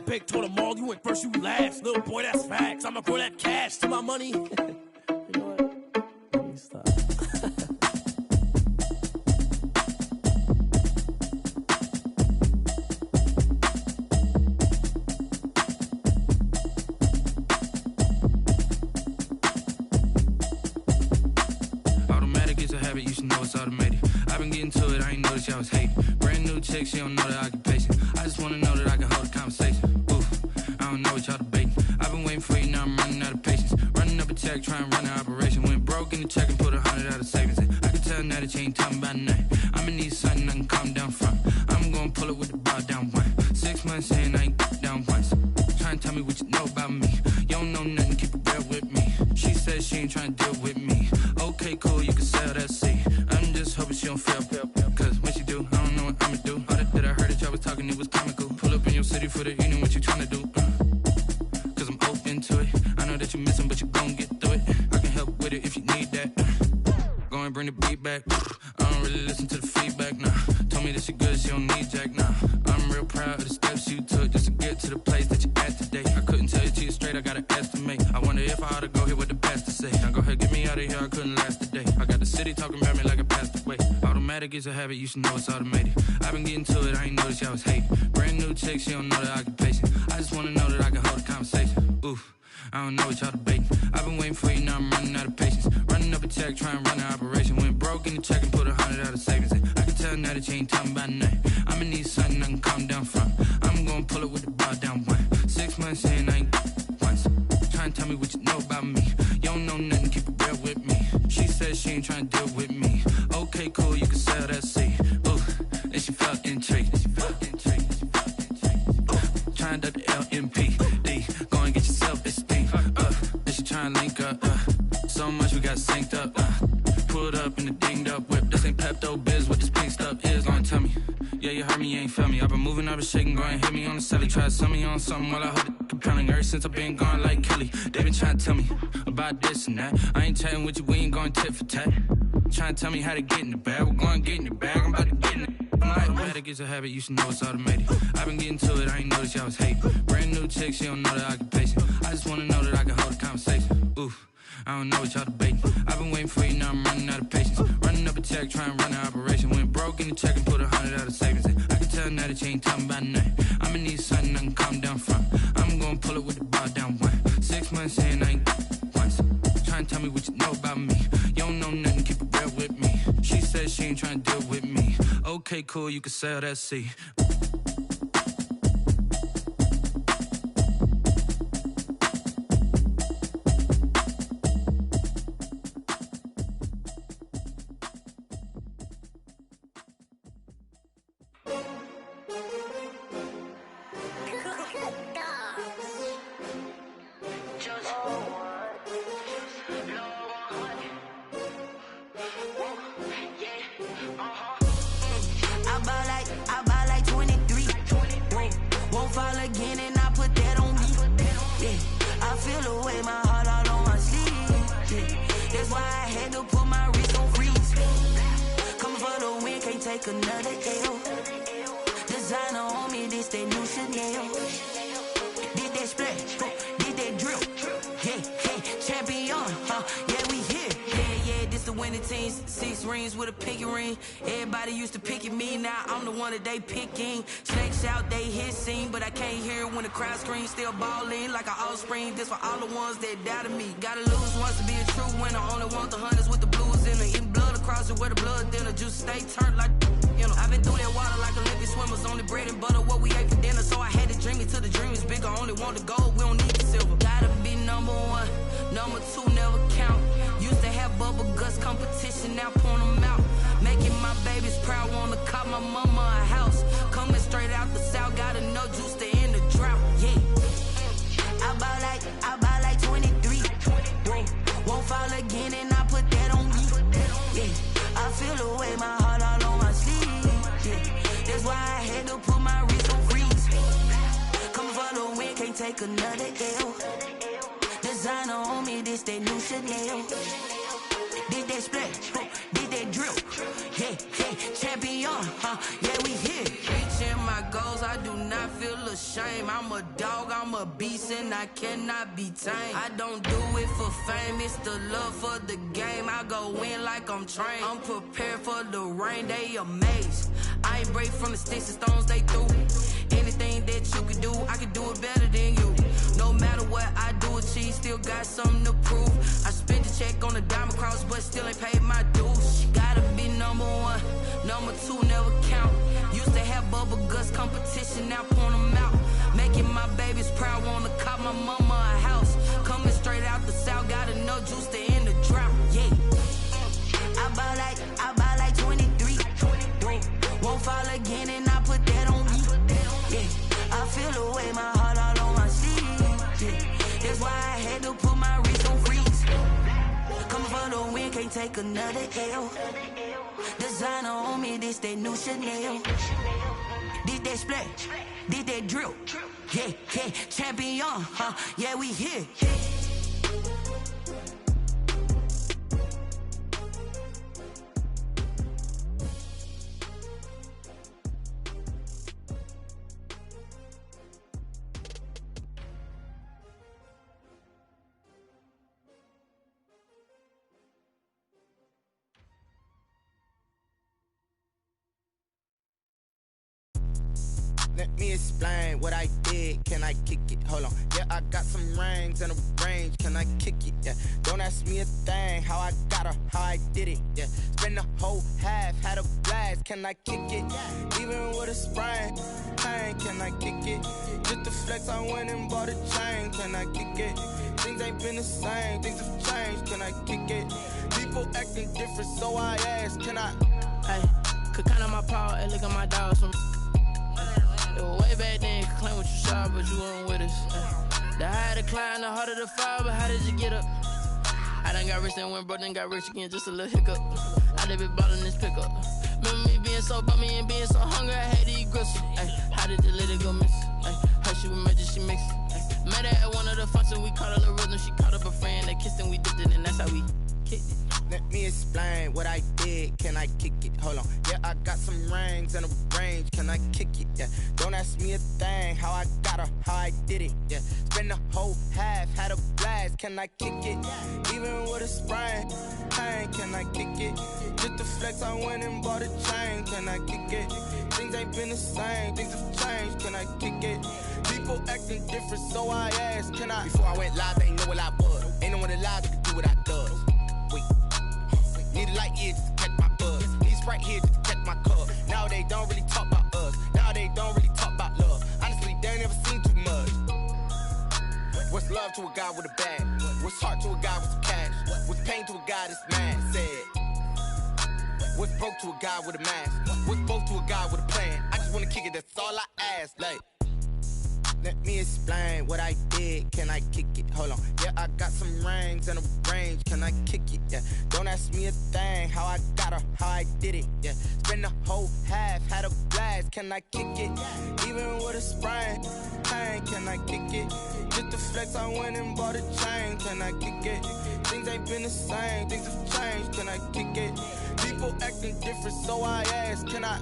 got big, told them all, you went first, you last. Little boy, that's facts. I'ma grow that cash to my money. You know what? Let me stop. You should know it's automated. I've been getting to it, I ain't noticed y'all was hating. Brand new chick, she don't know the occupation. I just wanna know that I can hold a conversation. Oof, I don't know what y'all debating. I've been waiting for you, now I'm running out of patience. Running up a check, trying to run an operation. Went broke in the check and put 100 out of savings in. I can tell now that you ain't talking about nothing. I'ma need something I can calm down from. I'm gonna pull it with the bar down one. 6 months in, I ain't down once. Trying to tell me what you know about me. You don't know nothing, keep it real with me. She said she ain't trying to deal with me. Okay, cool, you can sell that seat. I'm just hoping she don't fail. Cause when she do, I don't know what I'ma do. All that I heard that y'all was talking, it was comical. Pull up in your city for the evening, what you trying to do? Cause I'm open to it. I know that you missing, but you gon' get through it. I can help with it if you need that. Go and bring the beat back. I don't really listen to the feedback, nah. Told me that she good, she don't need jack, nah. I'm real proud of the steps you took just to get to the place that you at today. I couldn't tell you to you straight, I gotta estimate. I wonder if I ought to go here with the pastor say. Now go ahead, get me out of here, I couldn't last a day. I got the city talking about me like I passed away. Automatic is a habit, you should know it's automated. I've been getting to it, I ain't noticed y'all was hating. Brand new chick, she don't know the occupation. I just wanna know that I can hold a conversation. Oof, I don't know what y'all debating. I've been waiting for you, now I'm running out of patience. Running up a check, trying to run an operation. Went broke in the check and put 100 out of savings in. I can tell now that you ain't talking about nothing. I'ma need something I can calm down from. I'm gonna pull it with the bar down one. 6 months in, I ain't once. Trying to tell me what you know about me. You don't know nothing, keep it real with me. She said she ain't trying to deal with me. Okay, cool, you can sell that seat. Ooh, and she felt intrigued. Trying to the LMPD. Go and get your self-esteem. Then she trying to link up. So much we got synced up. Pulled up in the dinged up whip. This ain't Pepto-Biz, what this pink stuff is. Gonna tell me. Yeah, you heard me, you ain't felt me. I've been moving, I've been shaking, go and hit me on the celly. Try to sell me on something while I hold it compelling. Ever since I've been gone like Kelly, they been trying to tell me about this and that. I ain't chatting with you, we ain't going tit for tat. Trying to tell me how to get in the bag, we're going to get in the bag, I'm about to get in it. I'm like, automatic is a habit, you should know it's automated. I've been getting to it, I ain't noticed y'all was hating. Brand new chick, she don't know the occupation. I just wanna know that I can hold a conversation. Oof, I don't know what y'all debating. I've been waiting for you, now I'm running out of patience. Running up a check, trying to run an operation. Went broke in the check and put 100 out of savings in. I can tell now that you ain't talking about nothing. I'ma need something I can calm down from. I'm gonna pull it with the bar down one. 6 months in, I ain't once. Trying to tell me what you know about me. You don't know nothing, keep it real with me. She said she ain't trying to deal with me. Okay, cool, you can sell that seat. They picking, snakes out, they hissing, but I can't hear when the crowd screams. Still balling like an offspring. This for all the ones that doubted me. Gotta lose once to be a true winner. Only want the hunters with the blues in it. Eating blood across it where the blood dinner. Juice stay turned like, you know. I've been through that water like Olympic swimmers. Only bread and butter, what we ate for dinner. So I had to dream it till the dream is bigger. Only want the gold, we don't need the silver. Gotta be number one, number two never count. Used to have bubble guts competition, now point them out. Making my babies proud, wanna cop my mama a house. Coming straight out the south, gotta know juice to end the drought, yeah. I buy like 23. Whoa, won't fall again and I put that on me, yeah. I feel the way, my heart all on my sleeve, yeah. That's why I had to put my wrist on freeze. Coming for the win, can't take another L. Designer on me, this that new Chanel. Did that splash, did that drill, yeah, champion, yeah, we here. Reaching my goals, I do not feel ashamed. shame. I'm a dog, I'm a beast, and I cannot be tamed. I don't do it for fame, it's the love for the game. I go in like I'm trained. I'm prepared for the rain, they amazed. I ain't break from the sticks and stones they threw. Anything that you can do, I can do it better than you. No matter what I do, achieve, still got something to prove. I spent the check on the diamond cross, but still ain't paid my dues. Gotta be number one, number two never count. Used to have bubble guts competition, now point them out. Making my babies proud, wanna cop my mama a house. Coming straight out the south, got enough juice to end the drought. Yeah, I buy like 23. Won't fall again, and I put that on me. Yeah, I feel away, my heart all on my sleeve. Yeah, that's why I had to put my wrist on freeze. Coming for the win, can't take another L. Designer on me, this that new Chanel. Did that splash, did that drill. Yeah, yeah, champion, huh? Yeah, we here. Let me explain what I did. Can I kick it? Hold on. Yeah, I got some rings and a range. Can I kick it? Yeah. Don't ask me a thing. How I got her, how I did it. Yeah. Spend the whole half, had a blast. Can I kick it? Even with a sprain, pain. Can I kick it? Just to flex, I went and bought a chain. Can I kick it? Things ain't been the same. Things have changed. Can I kick it? People acting different, so I ask. Can I? Hey, could count on my paw and look at my dogs from. It was way back then, could claim what you saw, but you weren't with us. The higher the climb, the harder the fall, but how did you get up? I done got rich and went broke, then got rich again, just a little hiccup. I done been ballin' this pickup. Remember me being so bummy and being so hungry, I had to eat gristle. How did the lady go miss? Her she was magic, she mixed. Met her at one of the functions, we caught her the rhythm, she caught up a friend, they kissed and we dipped it, and that's how we kicked it. Let me explain what I did. Can I kick it? Hold on. Yeah, I got some rings and a range. Can I kick it? Yeah. Don't ask me a thing. How I got her, how I did it. Yeah. Spend the whole half, had a blast. Can I kick it? Even with a sprain, pain. Can I kick it? Just to flex, I went and bought a chain. Can I kick it? Things ain't been the same. Things have changed. Can I kick it? People acting different, so I asked. Can I? Before I went live, they ain't know what I was. Ain't no one alive that could do what I does. Wait. Need a light here just to catch my buzz. Need Sprite here just to catch my cup. Now they don't really talk about us. Now they don't really talk about love. Honestly, they ain't never seen too much. What's love to a guy with a bag? What's heart to a guy with some cash? What's pain to a guy that's mad? Said. What's broke to a guy with a mask? What's broke to a guy with a plan? I just wanna kick it, that's all I ask. Like, let me explain what I did. Can I kick it? Hold on. Yeah, I got some rings and a range. Can I kick it? Yeah. Don't ask me a thing. How I got her, how I did it. Yeah. Spend the whole half, had a blast. Can I kick it? Even with a sprain, pain. Can I kick it? Just to flex, I went and bought a chain. Can I kick it? Things ain't been the same. Things have changed. Can I kick it? People acting different, so I ask. Can I?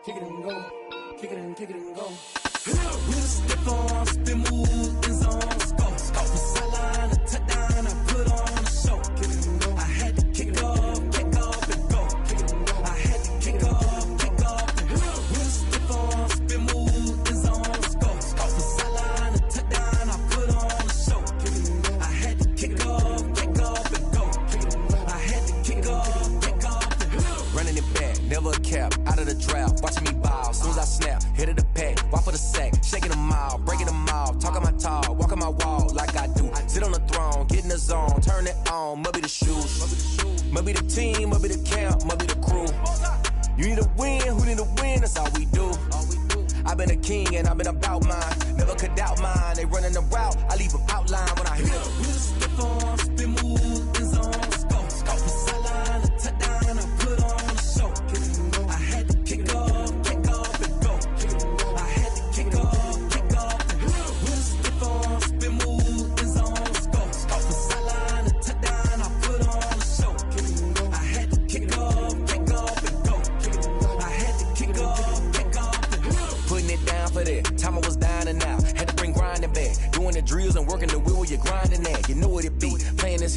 Kick it and go, kick it and go. With a stiff on, spin move, in zone, scope. Off the sideline, a touchdown, I put on a show. I had to kick off and go. I had to kick off and go. With a stiff on, spin move, in zone, scope. Off the sideline, a touchdown, I put on a show. I had to kick off and go. I had to kick off and go. Running it back, never a cap, out of the draft, watching me ball. Soon as I snap, hit of the pack, walk for the sack, shaking them all, breaking them all, talking my talk, walking my wall like I do. Sit on the throne, get in the zone, turn it on, must be the shoes, must be the team, must be the camp, must be the crew. You need a win, who need a win, that's all we do. I've been a king and I've been about mine, never could doubt mine. They running the route, I leave them outline when I hit. With a stiff on, spin move.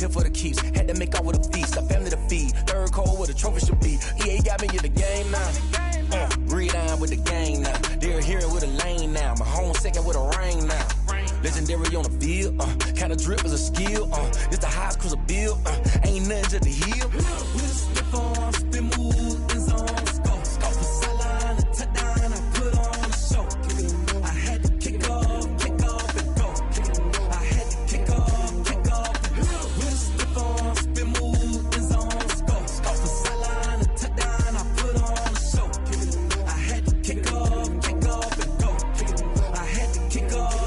here for the keeps. Had to make off with a feast, a family to feed. Third cold where the trophy should be. EA got me in the game now. Read on with the gang now. They're here with a lane now. My home second with a ring now. Legendary on the field, kinda drip is a skill, it's the highest cruiser bill, ain't nothing to the hill. We slip on, spin move, in zone, scope. From sideline to touchdown, I put on a show. I had to kick off and go. I had to kick off and go. We slip on, spin move, in zone, scope. From sideline to touchdown, I put on a show. I had to kick off and go. I had to kick off.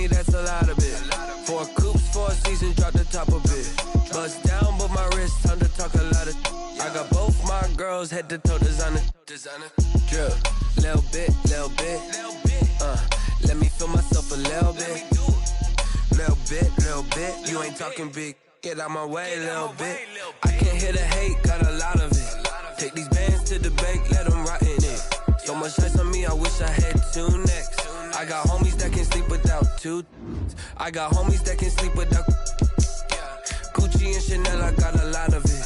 That's a lot of it. 4 coops, 4 seasons, drop the top of it. Bust down, but my wrist, time to talk a lot of. I got both my girls head to toe designer. Drip, little bit. Let me feel myself a little bit. Little bit. You ain't talking big. Get out my way, little bit. I can't hear the hate, got a lot of it. Take these bands to the bank, let them rot in it. So much ice on me, I wish I had 2 necks. I got homies that can sleep without 2. I got homies that can sleep without Gucci and Chanel, I got a lot of it.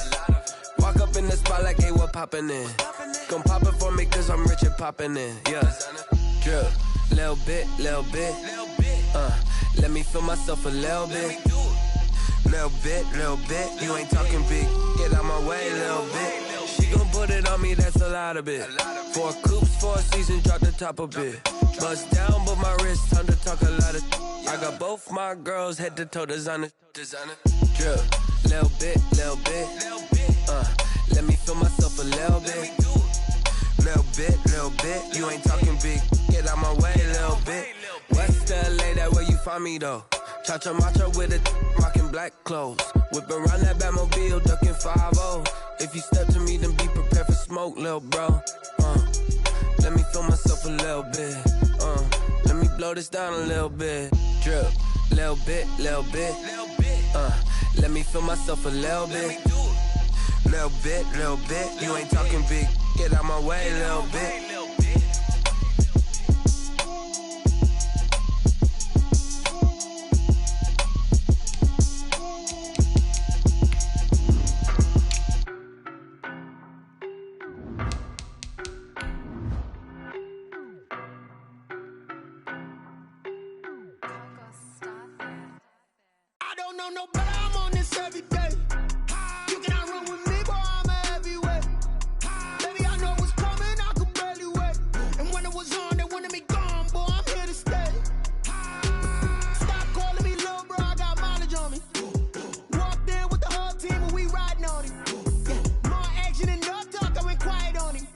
Walk up in the spot like, hey, what poppin' in? Gon' pop it for me cause I'm rich and poppin' in, yeah. Drip, little bit. Let me feel myself a little bit. Little bit. You ain't talking big, get out my way, little bit. She gon' put it on me, that's a lot of it. 4 coops, 4 seasons, drop the top of it. Bust down, but my wrist, time to talk a lot of. I got both my girls head to toe designer. Drip, little bit. Let me feel myself a little bit. Little bit. You ain't talking big, get out my way, little bit. West LA, that where you find me though. Cha-cha matcha with it, rockin' black clothes. Whip around that Batmobile, ducking 5-0. If you step to me, then be prepared for smoke, lil' bro. Let me feel myself a little bit. Let me blow this down a little bit. Drip, little bit. Let me feel myself a little bit. Little bit. You ain't talking big. Get out my way, little bit. No, but I'm on this every day. You cannot run with me, boy, I'm a heavyweight. Baby, I know what's coming, I could barely wait. And when it was on, they wanted me gone, boy, I'm here to stay. Stop calling me little bro, I got mileage on me. Walked in with the whole team and we riding on him. Yeah, more action and no talk, I went quiet on him.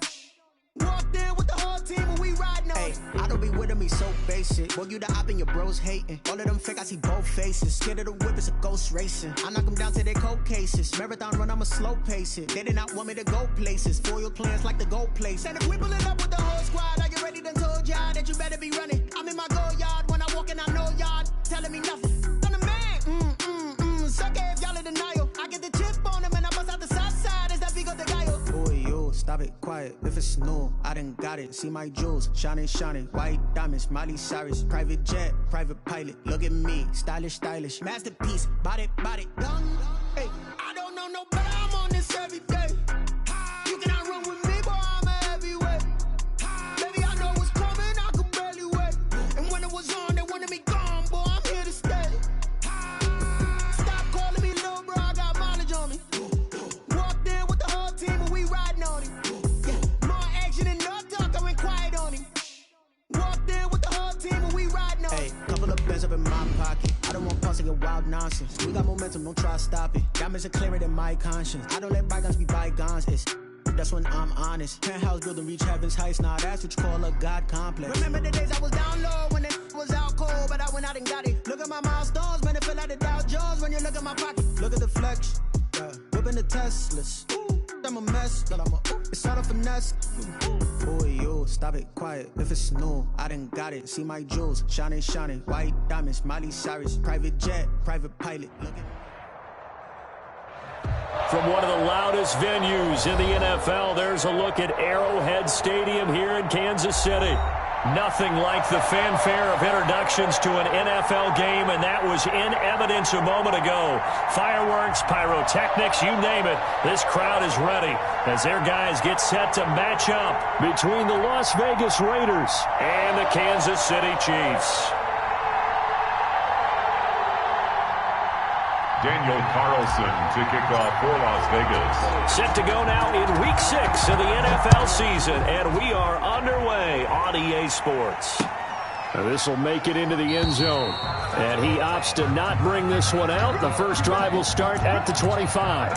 Walked in with the whole team and we riding on him. I don't be with him, he's so basic. Boy, you the op and your bros hating. All of them fake, I see both faces. Scared of the whip, it's a ghost racing. I knock them down to their cold cases. Marathon run, I'ma slow pace it. They did not want me to go places. Foil plans like the gold place. And if we pulling up with the whole squad, I get ready to told y'all that you better be running. I'm in my go yard when I walk in, I know y'all telling me nothing. I'm the man, suck it if y'all in denial. I get the chip on them and I bust out the south side. Is that big of the guy? Boy, you stop it, quiet. If it's new, I done got it. See my jewels, shining, white diamonds, Miley Cyrus, private jet, private pilot. Look at me, stylish, masterpiece, body, done. Hey, I don't know no better, I'm on this every day. You cannot run with me, boy, I'm a heavyweight. Baby, I know what's coming, I could barely wait. And when it was on, they wanted me gone, boy, I'm here to stay. Stop calling me little bro, I got mileage on me. Walked in with the whole team and we riding on him. Yeah, more action and no talk, I went quiet on him. Walked in with the whole team and we riding on him. Hey, couple of bands up in my pocket. I don't want pulse and your wild nonsense. We got momentum, don't try to stop it. Diamonds are clearer than my conscience. I don't let bygones be bygones. It's that's when I'm honest. Penthouse building, reach heaven's heights, nah, that's what you call a God complex. Remember the days I was down low when it was out cold, but I went out and got it. Look at my milestones, man, it feel like the Dow Jones when you look at my pocket. Look at the flex, yeah. Whipping the Teslas. I'm a mess, but I'm a it's all a finesse. Boy, yo, stop it, quiet. If it's new, I done got it. See my jewels, shining, shining. White diamonds, Miley Cyrus. Private jet, private pilot. Look at From one of the loudest venues in the NFL, there's a look at Arrowhead Stadium here in Kansas City. Nothing like the fanfare of introductions to an NFL game, and that was in evidence a moment ago. Fireworks, pyrotechnics, you name it. This crowd is ready as their guys get set to match up between the Las Vegas Raiders and the Kansas City Chiefs. Daniel Carlson to kick off for Las Vegas. Set to go now in Week 6 of the NFL season, and we are underway on EA Sports. This will make it into the end zone, and he opts to not bring this one out. The first drive will start at the 25.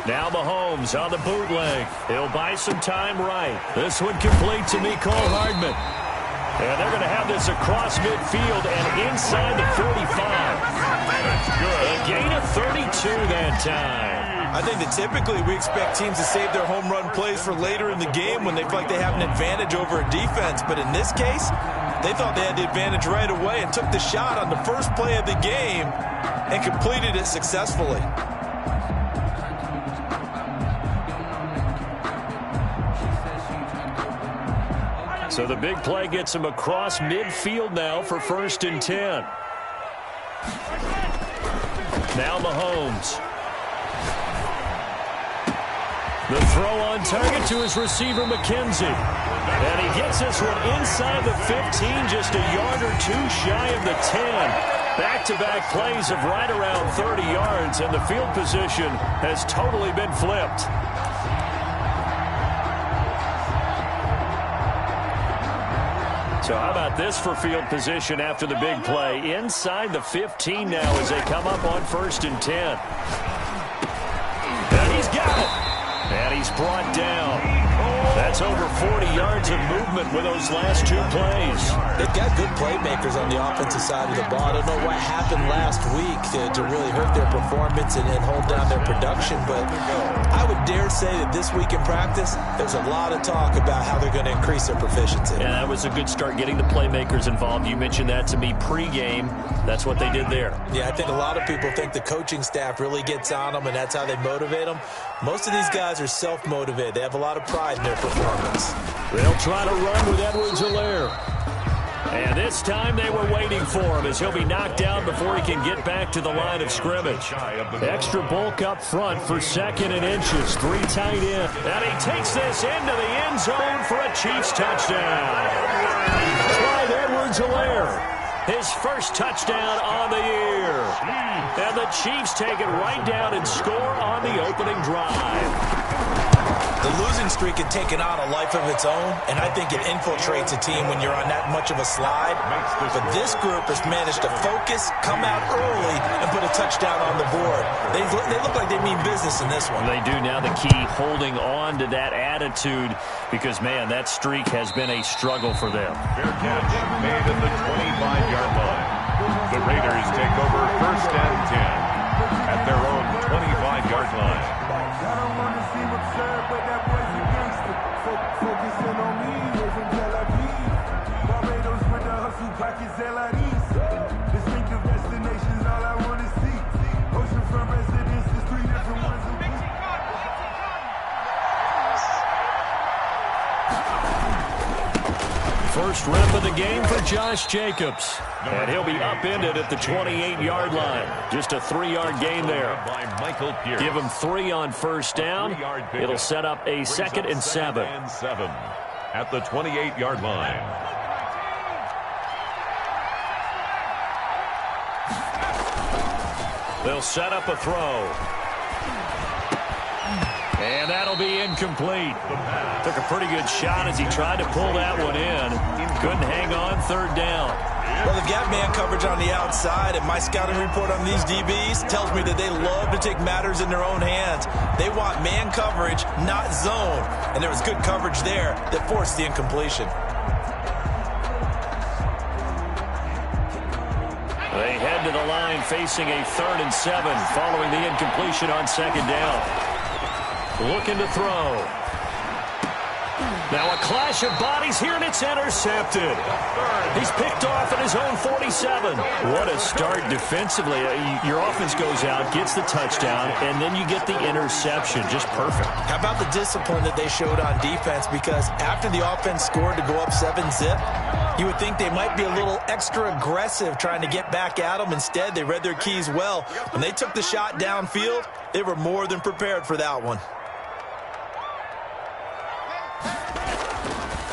Now Mahomes on the bootleg. He'll buy some time right. This one complete to Mecole Hardman. And they're going to have this across midfield and inside the 45. A gain of 32 that time. I think that typically we expect teams to save their home run plays for later in the game when they feel like they have an advantage over a defense. But in this case, they thought they had the advantage right away and took the shot on the first play of the game and completed it successfully. So the big play gets him across midfield now for 1st and 10. Now Mahomes. The throw on target to his receiver, McKenzie. And he gets this one inside the 15, just a yard or two shy of the 10. Back-to-back plays of right around 30 yards, and the field position has totally been flipped. So how about this for field position after the big play? Inside the 15 now as they come up on 1st and 10. And he's got it. And he's brought down. That's over 40 yards of movement with those last two plays. They've got good playmakers on the offensive side of the ball. I don't know what happened last week to really hurt their performance and hold down their production, but I would dare say that this week in practice, there's a lot of talk about how they're going to increase their proficiency. Yeah, that was a good start getting the playmakers involved. You mentioned that to me pregame. That's what they did there. Yeah, I think a lot of people think the coaching staff really gets on them, and that's how they motivate them. Most of these guys are self-motivated. They have a lot of pride in their performance. They'll try to run with Edwards-Helaire. And this time they were waiting for him as he'll be knocked down before he can get back to the line of scrimmage. Extra bulk up front for 2nd and inches. 3 tight end. And he takes this into the end zone for a Chiefs touchdown. Clyde Edwards-Helaire. His first touchdown on the year. And the Chiefs take it right down and score on the opening drive. The losing streak had taken on a life of its own, and I think it infiltrates a team when you're on that much of a slide. But this group has managed to focus, come out early, and put a touchdown on the board. They look like they mean business in this one. They do now. The key, holding on to that attitude, because, man, that streak has been a struggle for them. Fair catch made at the 25-yard line. The Raiders take over 1st and 10 at their own 25-yard line. I don't want to seem absurd, but that boy's a gangster. Focusing on me, way from Tel Aviv. Barbados with the hustle, pockets LIDs. Distinctive destinations, all I want to see. Oceanfront residences, 3 different ones a week. First rep of the game for Josh Jacobs. And he'll be upended at the 28-yard line. Just a 3-yard gain there. Give him 3 on first down. It'll set up a 2nd and 7. At the 28-yard line. They'll set up a throw. And that'll be incomplete. Took a pretty good shot as he tried to pull that one in. Couldn't hang on 3rd down. Well, they've got man coverage on the outside, and my scouting report on these DBs tells me that they love to take matters in their own hands. They want man coverage, not zone. And there was good coverage there that forced the incompletion. They head to the line facing a 3rd and 7 following the incompletion on 2nd down. Looking to throw. Now a clash of bodies here, and it's intercepted. He's picked off at his own 47. What a start defensively. Your offense goes out, gets the touchdown, and then you get the interception. Just perfect. How about the discipline that they showed on defense? Because after the offense scored to go up 7-zip, you would think they might be a little extra aggressive trying to get back at them. Instead, they read their keys well. When they took the shot downfield, they were more than prepared for that one.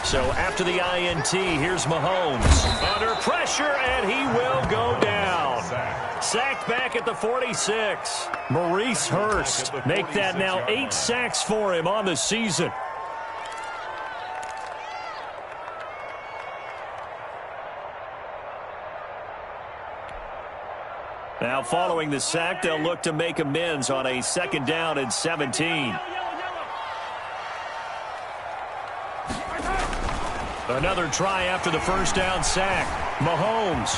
So after the INT, here's Mahomes. Under pressure, and he will go down. Sacked back at the 46. Maurice Hurst. Make that now 8 sacks for him on the season. Now following the sack, they'll look to make amends on a 2nd down and 17. Another try after the 1st down sack. Mahomes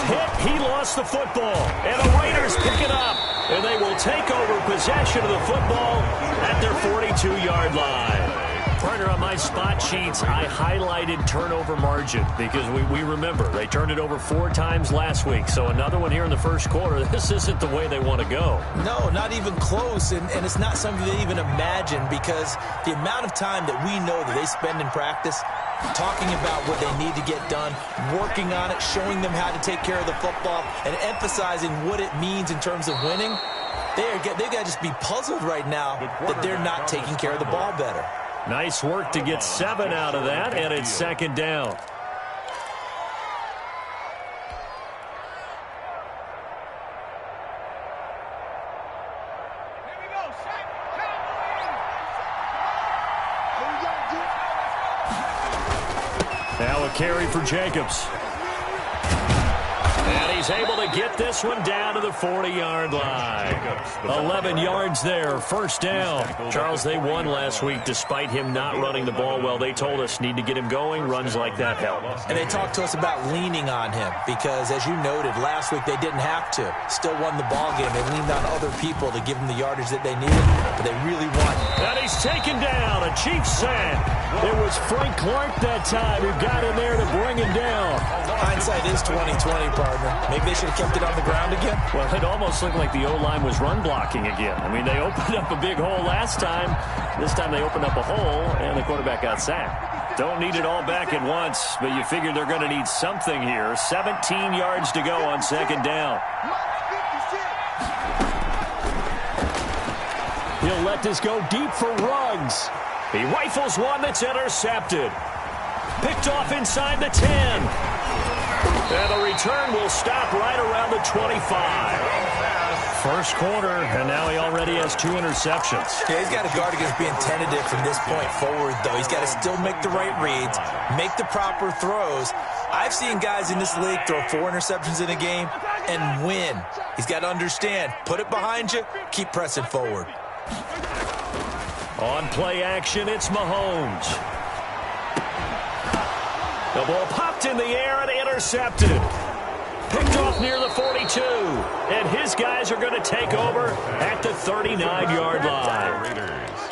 hit. He lost the football. And the Raiders pick it up. And they will take over possession of the football at their 42-yard line. Partner, on my spot sheets, I highlighted turnover margin because we remember they turned it over 4 times last week. So another one here in the first quarter. This isn't the way they want to go. No, not even close. And it's not something they even imagine, because the amount of time that we know that they spend in practice talking about what they need to get done, working on it, showing them how to take care of the football, and emphasizing what it means in terms of winning. They've got to just be puzzled right now that they're not taking care of the ball better. Nice work to get 7 out of that, and it's 2nd down. Now a carry for Jacobs. And he's able to get this one down to the 40-yard line. 11 yards there, 1st down. Charles, they won last week despite him not running the ball well. They told us need to get him going. Runs like that help. And they talked to us about leaning on him because, as you noted, last week they didn't have to. Still won the ball game. They leaned on other people to give them the yardage that they needed, but they really won. And he's taken down. A Chiefs sack. It was Frank Clark that time who got in there to bring him down. Hindsight is 20/20, partner. Maybe they should have kept it on the ground again. Well, it almost looked like the O-line was run blocking again. I mean, they opened up a big hole last time. This time they opened up a hole, and the quarterback got sacked. Don't need it all back at once, but you figure they're going to need something here. 17 yards to go on 2nd down. He'll let this go deep for Ruggs. He rifles one that's intercepted. Picked off inside the 10. And the return will stop right around the 25. First quarter, and now he already has 2 interceptions. Yeah, he's got to guard against being tentative from this point forward, though. He's got to still make the right reads, make the proper throws. I've seen guys in this league throw 4 interceptions in a game and win. He's got to understand, put it behind you, keep pressing forward. On play action, it's Mahomes. The ball popped in the air and intercepted. Picked off near the 42. And his guys are going to take over at the 39-yard line.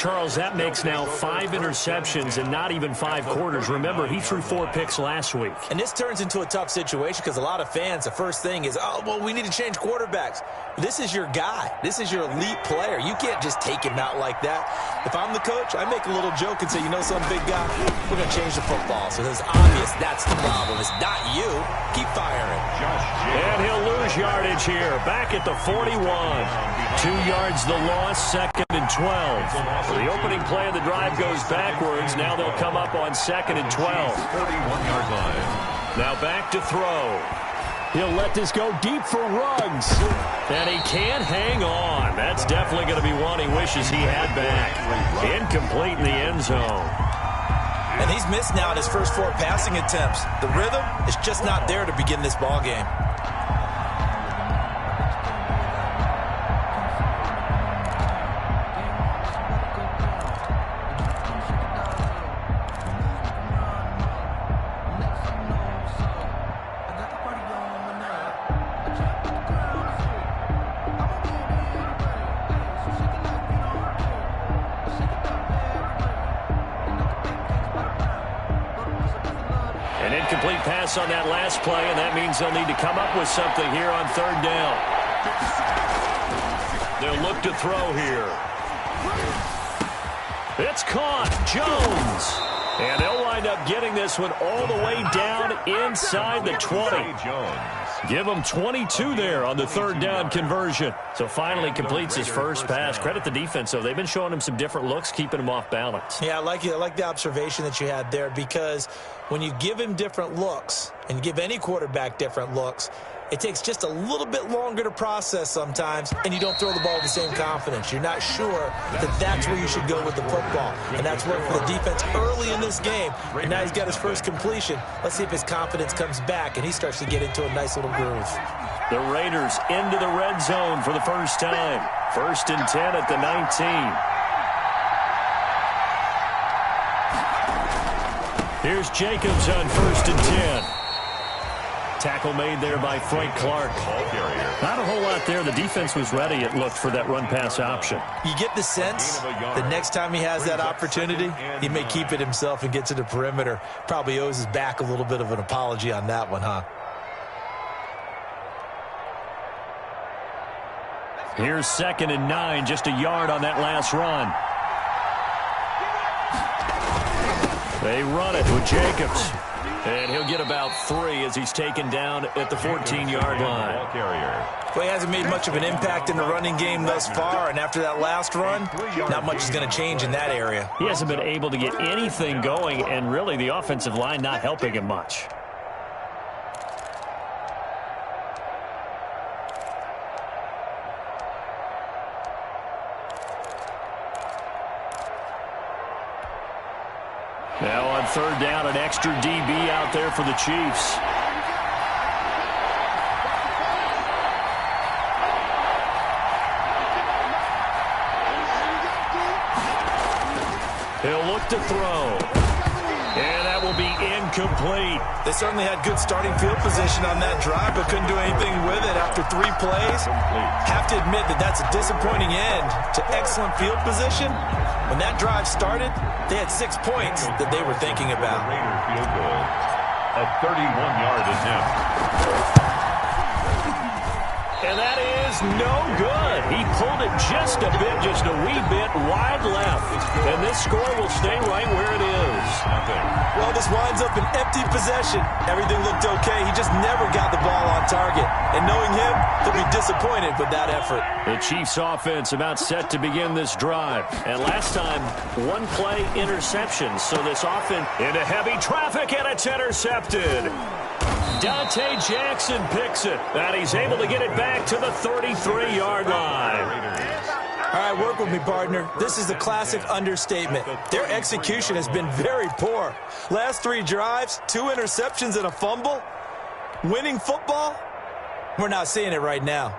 Charles, that makes now 5 interceptions in not even 5 quarters. Remember, he threw 4 picks last week. And this turns into a tough situation because a lot of fans, the first thing is, oh, well, we need to change quarterbacks. This is your guy. This is your elite player. You can't just take him out like that. If I'm the coach, I make a little joke and say, you know some big guy, we're going to change the football. So it's obvious that's the problem. It's not you. Keep firing. And he'll lose yardage here. Back at the 41. 2 yards the loss, 2nd and 12. The opening play of the drive goes backwards. Now they'll come up on 2nd and 12. 41-yard line. Now back to throw. He'll let this go deep for Ruggs. And he can't hang on. That's definitely going to be one he wishes he had back. Incomplete in the end zone. And he's missed now in his first 4 passing attempts. The rhythm is just not there to begin this ball game. An incomplete pass on that last play, and that means they'll need to come up with something here on 3rd down. They'll look to throw here. It's caught. Jones. And they'll wind up getting this one all the way down inside the 20. Give him 22 there on the 3rd down conversion. So finally completes his first pass. Credit the defense, though. They've been showing him some different looks, keeping him off balance. Yeah, I like the observation that you had there, because when you give him different looks and give any quarterback different looks, it takes just a little bit longer to process sometimes, and you don't throw the ball with the same confidence. You're not sure that that's where you should go with the football, and that's worked for the defense early in this game. And now he's got his first completion. Let's see if his confidence comes back, and he starts to get into a nice little groove. The Raiders into the red zone for the first time. 1st and 10 at the 19. Here's Jacobs on 1st and 10. Tackle made there by Frank Clark. Not a whole lot there. The defense was ready, it looked, for that run-pass option. You get the sense the next time he has that opportunity, he may keep it himself and get to the perimeter. Probably owes his back a little bit of an apology on that one, huh? Here's 2nd and 9, just a yard on that last run. They run it with Jacobs. And he'll get about 3 as he's taken down at the 14-yard line. Well, he hasn't made much of an impact in the running game thus far, and after that last run, not much is going to change in that area. He hasn't been able to get anything going, and really the offensive line not helping him much. Now on 3rd down, an extra DB out there for the Chiefs. He'll look to throw. And that will be incomplete. They certainly had good starting field position on that drive, but couldn't do anything with it after 3 plays. Have to admit that that's a disappointing end to excellent field position. When that drive started, they had 6 points that they were thinking about. Raider field goal. A 31-yard attempt. And that is no good. He pulled it just a bit, just a wee bit wide left. And this score will stay right where it is. Well, this winds up an empty possession. Everything looked okay. He just never got the ball on target. And knowing him, he'll be disappointed with that effort. The Chiefs offense about set to begin this drive. And last time, 1 play interception. So this offense into heavy traffic, and it's intercepted. Dante Jackson picks it, and he's able to get it back to the 33-yard line. All right, work with me, partner. This is a classic understatement. Their execution has been very poor. Last 3 drives, 2 interceptions and a fumble. Winning football? We're not seeing it right now.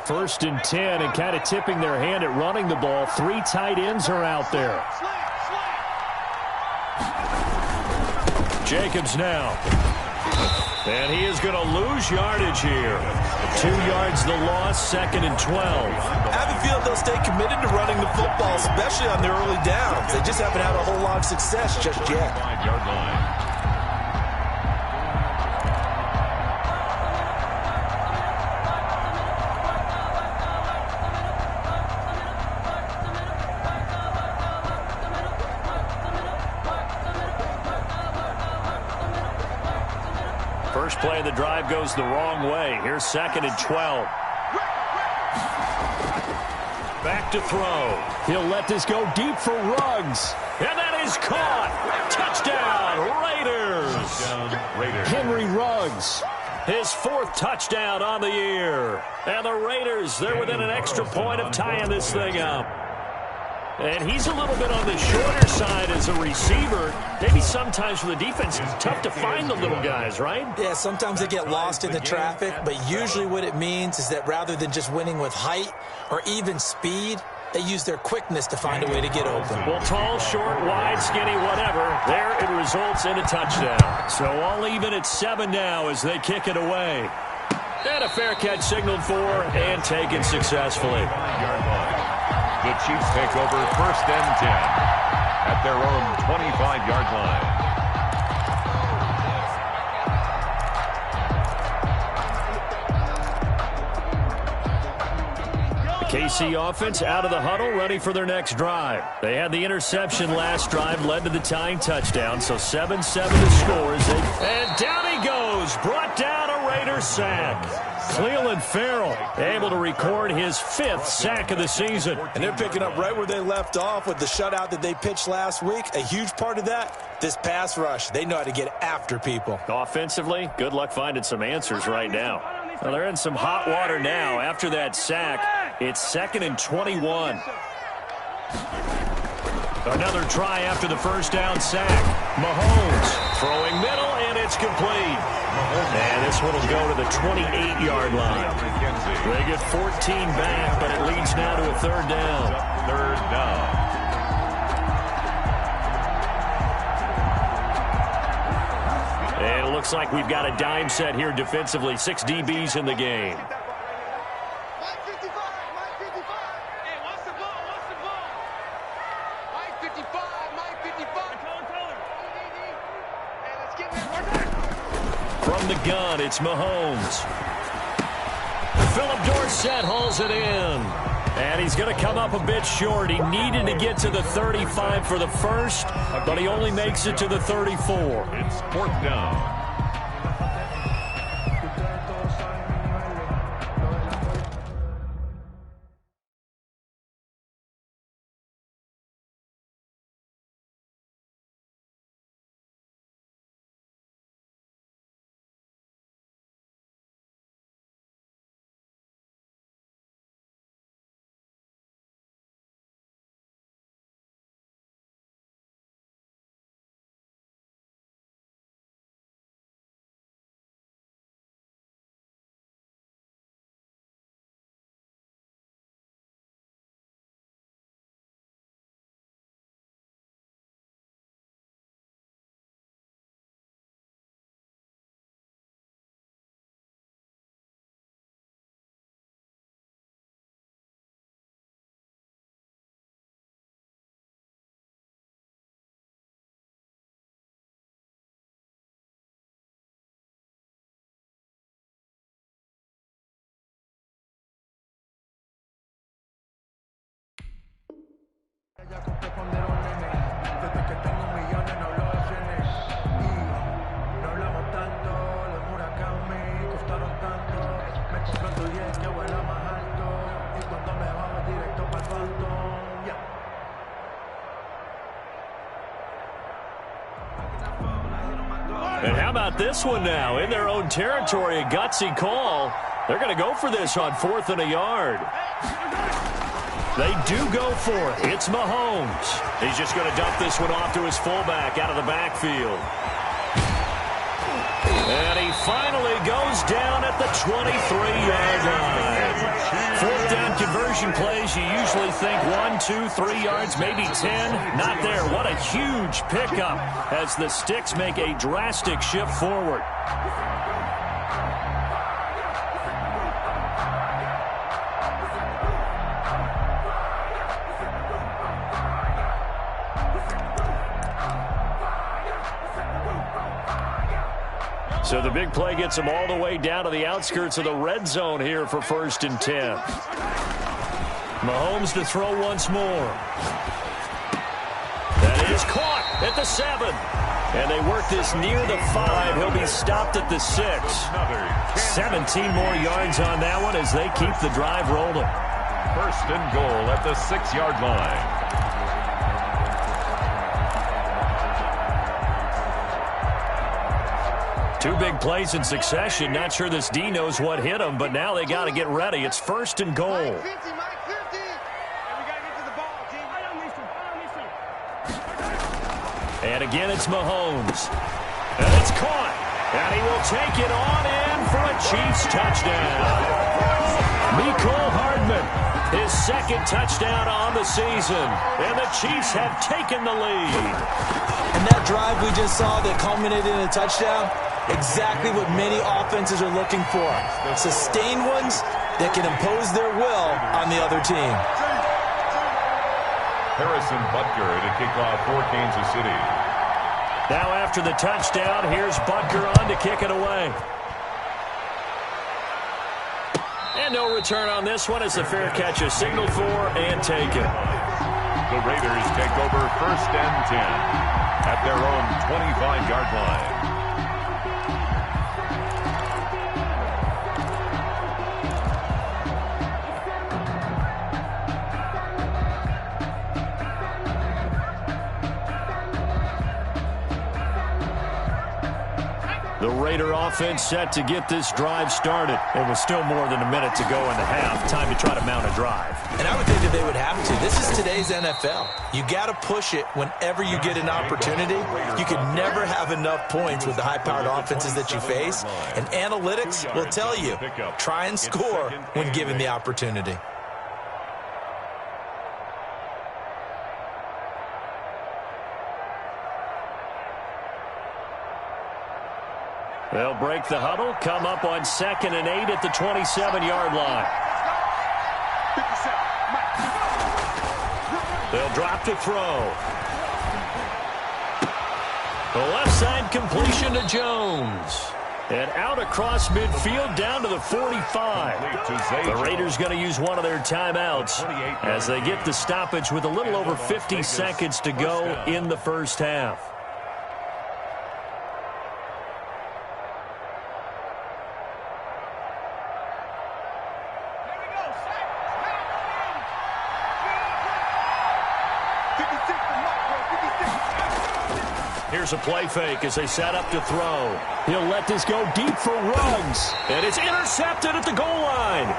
First and 10, and kind of tipping their hand at running the ball. 3 tight ends are out there. Jacobs now. And he is going to lose yardage here. 2 yards the loss, 2nd and 12. I have a feeling they'll stay committed to running the football, especially on their early downs. They just haven't had a whole lot of success just yet. 5-yard line. First play of the drive goes the wrong way. Here's 2nd and 12. Back to throw. He'll let this go deep for Ruggs. And that is caught. Touchdown, Raiders. Henry Ruggs. His 4th touchdown on the year. And the Raiders, they're within an extra point of tying this thing up. And he's a little bit on the shorter side as a receiver. Maybe sometimes for the defense, it's tough to find the little guys, right? Yeah, sometimes they get lost in the traffic, but usually what it means is that rather than just winning with height or even speed, they use their quickness to find a way to get open. Well, tall, short, wide, skinny, whatever, there it results in a touchdown. So all even at 7 now as they kick it away. And a fair catch signaled for and taken successfully. The Chiefs take over 1st and 10 at their own 25-yard line. KC offense out of the huddle, ready for their next drive. They had the interception last drive, led to the tying touchdown, so 7-7 to score. And down he goes, brought down a Raider sack. Cleveland Farrell able to record his 5th sack of the season. And they're picking up right where they left off with the shutout that they pitched last week. A huge part of that, this pass rush. They know how to get after people. Offensively, good luck finding some answers right now. Well, they're in some hot water now after that sack. It's 2nd and 21. Another try after the first down sack. Mahomes throwing middle, and it's complete. And this one will go to the 28-yard line. They get 14 back, but it leads now to a 3rd down. 3rd down. And it looks like we've got a dime set here defensively. 6 DBs in the game. From the gun, it's Mahomes. Philip Dorsett hauls it in. And he's going to come up a bit short. He needed to get to the 35 for the first, but he only makes it to the 34. It's 4th down. And how about this one now? In their own territory, a gutsy call. They're going to go for this on 4th and a yard. They do go for it. It's Mahomes. He's just going to dump this one off to his fullback out of the backfield. And he finally goes down at the 23-yard line. 4th down conversion plays, you usually think 1, 2, 3 yards, maybe 10. Not there. What a huge pickup as the Sticks make a drastic shift forward. So the big play gets them all the way down to the outskirts of the red zone here for 1st and 10. Mahomes to throw once more. That is caught at the 7. And they work this near the 5. He'll be stopped at the 6. 17 more yards on that one as they keep the drive rolling. 1st and goal at the 6-yard line. Two big plays in succession. Not sure this D knows what hit him, but now they got to get ready. It's 1st and goal. And again, it's Mahomes. And it's caught. And he will take it on in for a Chiefs touchdown. Mecole Hardman, his 2nd touchdown on the season. And the Chiefs have taken the lead. And that drive we just saw that culminated in a touchdown, exactly what many offenses are looking for. Sustained ones that can impose their will on the other team. Harrison Butker to kick off for Kansas City. Now after the touchdown, here's Butker on to kick it away. And no return on this one as the fair catch is signaled for and taken. The Raiders take over 1st and 10 at their own 25-yard line. The Raider offense set to get this drive started. It was still more than a minute to go in the half. Time to try to mount a drive. And I would think that they would have to. This is today's NFL. You got to push it whenever you get an opportunity. You can never have enough points with the high-powered offenses that you face. And analytics will tell you, try and score when given the opportunity. They'll break the huddle, come up on 2nd and 8 at the 27-yard line. They'll drop to throw. The left side completion to Jones. And out across midfield down to the 45. The Raiders going to use one of their timeouts as they get the stoppage with a little over 50 seconds to go in the 1st half. Here's a play fake as they set up to throw. He'll let this go deep for Ruggs. And it's intercepted at the goal line.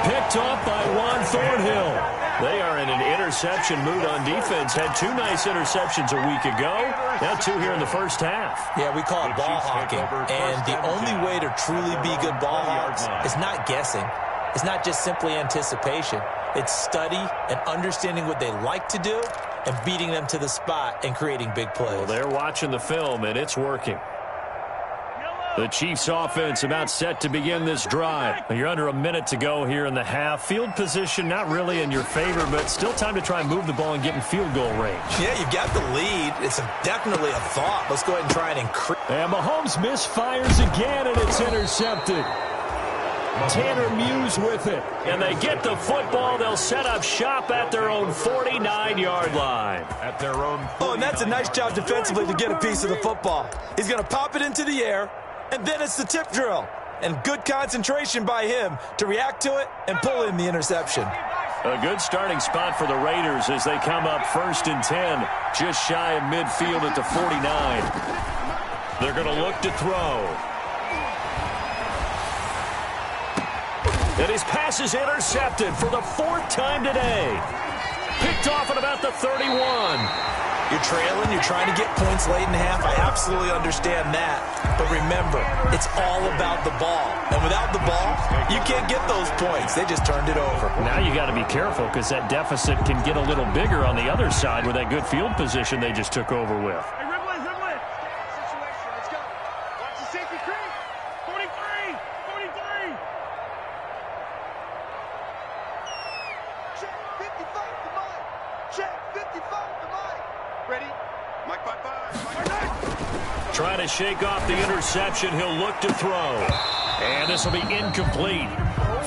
Picked off by Juan Thornhill. They are in an interception mood on defense. Had 2 nice interceptions a week ago. Now 2 here in the 1st half. Yeah, we call it ball hawking. And the only way to truly be good ball hawks is not guessing. It's not just simply anticipation. It's study and understanding what they like to do and beating them to the spot and creating big plays. Well, they're watching the film, and it's working. The Chiefs offense about set to begin this drive. You're under a minute to go here in the half. Field position not really in your favor, but still time to try and move the ball and get in field goal range. Yeah, you've got the lead. It's definitely a thought. Let's go ahead and try and increase. And Mahomes misfires again, and it's intercepted. Tanner Muse with it. And they get the football. They'll set up shop at their own 49-yard line. At their own 49. Oh, and that's a nice job defensively to get a piece of the football. He's going to pop it into the air, and then it's the tip drill. And good concentration by him to react to it and pull in the interception. A good starting spot for the Raiders as they come up 1st and 10, just shy of midfield at the 49. They're going to look to throw. And his pass is intercepted for the 4th time today. Picked off at about the 31. You're trailing, you're trying to get points late in half. I absolutely understand that. But remember, it's all about the ball. And without the ball, you can't get those points. They just turned it over. Now you got to be careful because that deficit can get a little bigger on the other side with that good field position they just took over with. Hey, Ripley. Situation. Let's go. Watch the safety creep. 43. Check 55 the mic. Check 55 the mic. Ready? Mike 5-5. Trying to shake off the interception. He'll look to throw. And this will be incomplete.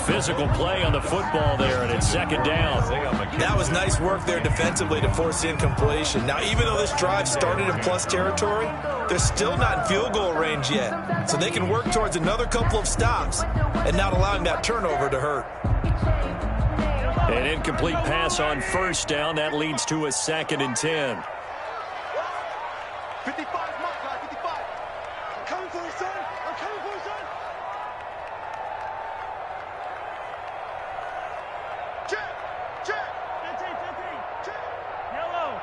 Physical play on the football there, and it's second down. That was nice work there defensively to force incompletion. Now, even though this drive started in plus territory, they're still not in field goal range yet. So they can work towards another couple of stops and not allowing that turnover to hurt. An incomplete pass on first down. That leads to a 2nd and 10. 55 mark, guy, 55. I'm coming for you, son. I'm coming for you, son. Check. 15. Check. Yellow.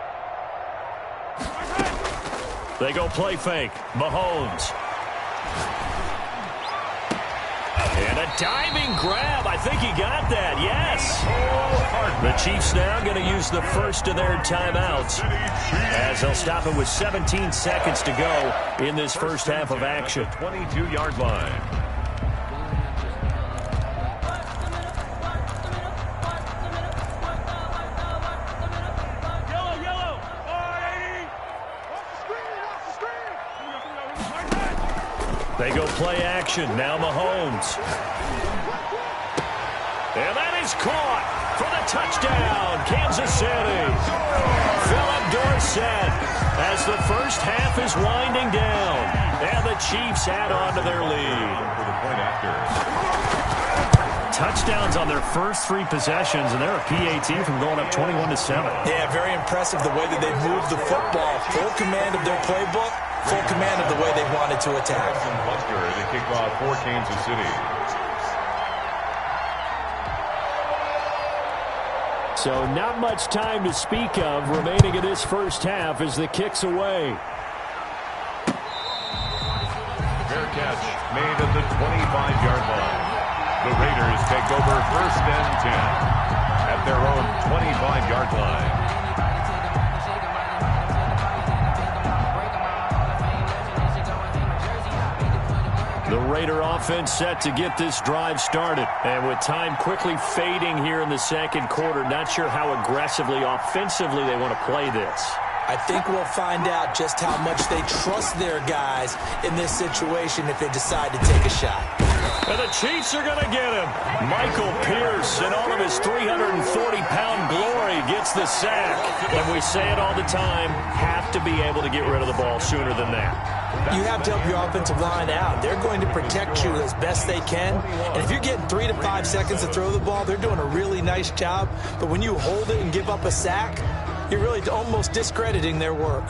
They go play fake. Mahomes. And a diving grab. I think he got that. Yes. The Chiefs now going to use the first of their timeouts as they'll stop it with 17 seconds to go in this first half of action. 22-yard line. Yellow. 480. Watch the screen. They go play action. Now Mahomes. And that is caught for the touchdown, Kansas City. Philip Dorsett as the first half is winding down. And the Chiefs add on to their lead. Touchdowns on their first 3 possessions, and they're a PAT from going up 21-7. Yeah, very impressive the way that they've moved the football. Full command of their playbook, full command of the way they wanted to attack. Buster to kick off for Kansas City. So not much time to speak of remaining in this first half as the kick's away. Fair catch made at the 25-yard line. The Raiders take over 1st and 10 at their own 25-yard line. The Raider offense set to get this drive started. And with time quickly fading here in the second quarter, not sure how aggressively, offensively they want to play this. I think we'll find out just how much they trust their guys in this situation if they decide to take a shot. And the Chiefs are going to get him. Michael Pierce, in all of his 340-pound glory, gets the sack. And we say it all the time, have to be able to get rid of the ball sooner than that. You have to help your offensive line out. They're going to protect you as best they can. And if you're getting 3 to 5 seconds to throw the ball, they're doing a really nice job. But when you hold it and give up a sack, you're really almost discrediting their work.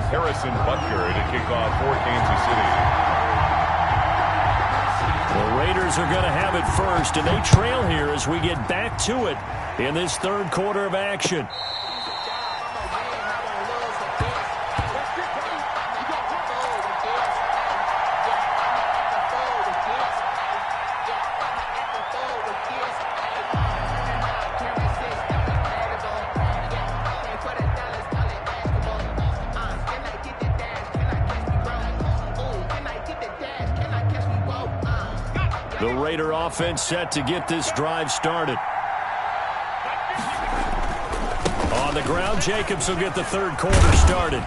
Harrison Butker to kick off for Kansas City. The Raiders are going to have it first, and they trail here as we get back to it in this third quarter of action. The Raider offense set to get this drive started. On the ground, Jacobs will get the third quarter started.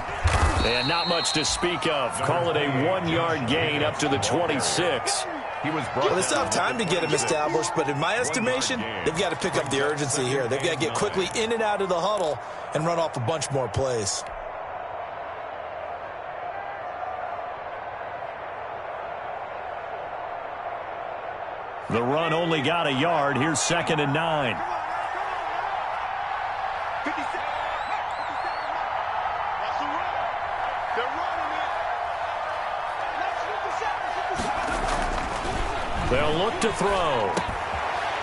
And not much to speak of. Call it a 1-yard gain up to the 26. Well, they still have time to get him established, but in my estimation, they've got to pick up the urgency here. They've got to get quickly in and out of the huddle and run off a bunch more plays. The run only got a yard. Here's 2nd and 9. look to throw.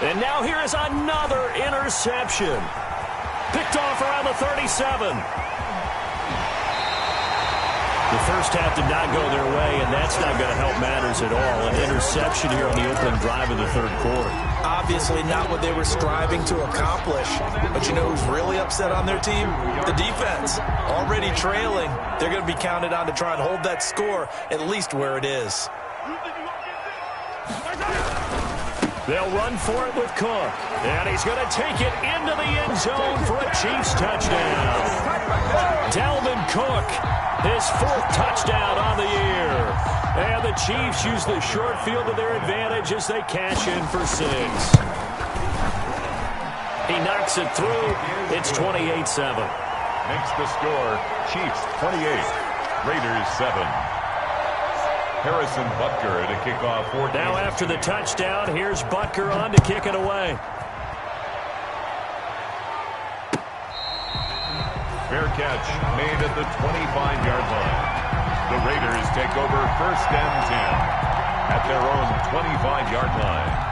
And now here is another interception. Picked off around the 37. The first half did not go their way, and that's not going to help matters at all. An interception here on the opening drive of the third quarter. Obviously not what they were striving to accomplish. But you know who's really upset on their team? The defense. Already trailing. They're going to be counted on to try and hold that score at least where it is. They'll run for it with Cook. And he's going to take it into the end zone for a Chiefs touchdown. Dalvin Cook, his 4th touchdown on the year. And the Chiefs use the short field to their advantage as they cash in for 6. He knocks it through. It's 28-7. Makes the score, Chiefs 28, Raiders 7. Harrison Butker to kick off 14. Now after the touchdown, here's Butker on to kick it away. Fair catch made at the 25-yard line. The Raiders take over 1st and 10 at their own 25-yard line.